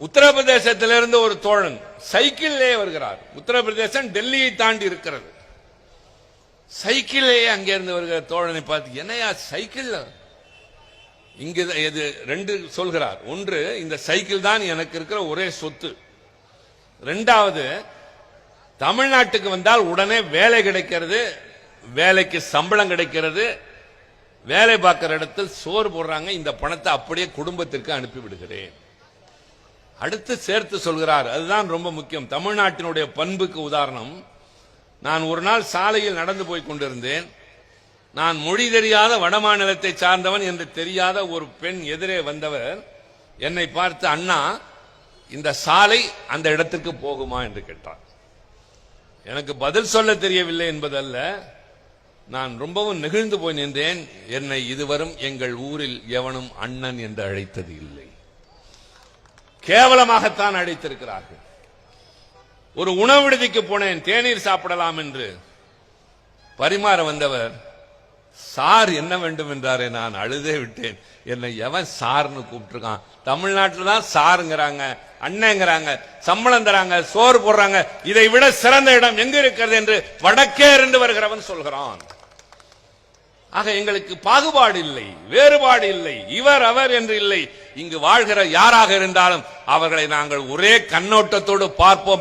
உத்தரப்பிரதேசத்திலிருந்து ஒரு தோழன் சைக்கிளிலே வருகிறார். உத்தரப்பிரதேசம் டெல்லியை தாண்டி இருக்கிறது. சைக்கிளே அங்கிருந்து வருகிற தோழனை பார்த்து, என்னையா சைக்கிள் இங்கு இது ரெண்டு சொல்கிறார். ஒன்று, இந்த சைக்கிள் தான் எனக்கு இருக்கிற ஒரே சொத்து. இரண்டாவது, தமிழ்நாட்டுக்கு வந்தால் உடனே வேலை கிடைக்கிறது, வேலைக்கு சம்பளம் கிடைக்கிறது, வேலை பார்க்கிற இடத்தில் சோறு போடுறாங்க, இந்த பணத்தை அப்படியே குடும்பத்திற்கு அனுப்பி விடுகிறேன். அடுத்து சேர்த்து சொல்கிறார், அதுதான் ரொம்ப முக்கியம். தமிழ்நாட்டினுடைய பண்புக்கு உதாரணம். நான் ஒரு நாள் சாலையில் நடந்து போய் கொண்டிருந்தேன். நான் மொழி தெரியாத வடமாநிலத்தை சார்ந்தவன் என்று தெரியாத ஒரு பெண் எதிரே வந்தவர் என்னை பார்த்து, அண்ணா இந்த சாலை அந்த இடத்துக்கு போகுமா என்று கேட்டார். எனக்கு பதில் சொல்ல தெரியவில்லை என்பதல்ல, நான் ரொம்பவும் நெகிழ்ந்து போய் நின்றேன். என்னை இதுவரும் எங்கள் ஊரில் எவனும் அண்ணன் என்று அழைத்தது இல்லை, கேவலமாகத்தான் அழைத்திருக்கிறார்கள். ஒரு உணவு விடுதிக்கு போனேன், தேநீர் சாப்பிடலாம் என்று. பரிமாற வந்தவர் சார் என்ன வேண்டும் என்றாரே, நான் அழுதே விட்டேன். என்னை எவன் சார்னு கூப்பிட்டுருக்கான்? தமிழ்நாட்டில் தான் சாருங்கிறாங்க, அண்ணங்கிறாங்க, சம்பளம் தராங்க, சோறு போடுறாங்க. இதை விட சிறந்த இடம் எங்க இருக்கிறது என்று வடக்கே இருந்து வருகிறவன் சொல்கிறான். ஆக எங்களுக்கு பாகுபாடு இல்லை, வேறுபாடு இல்லை, இவர் அவர் என்று இல்லை. இங்கு வாழ்கிற யாராக இருந்தாலும் அவர்களை நாங்கள் ஒரே கண்ணோட்டத்தோடு பார்ப்போம்.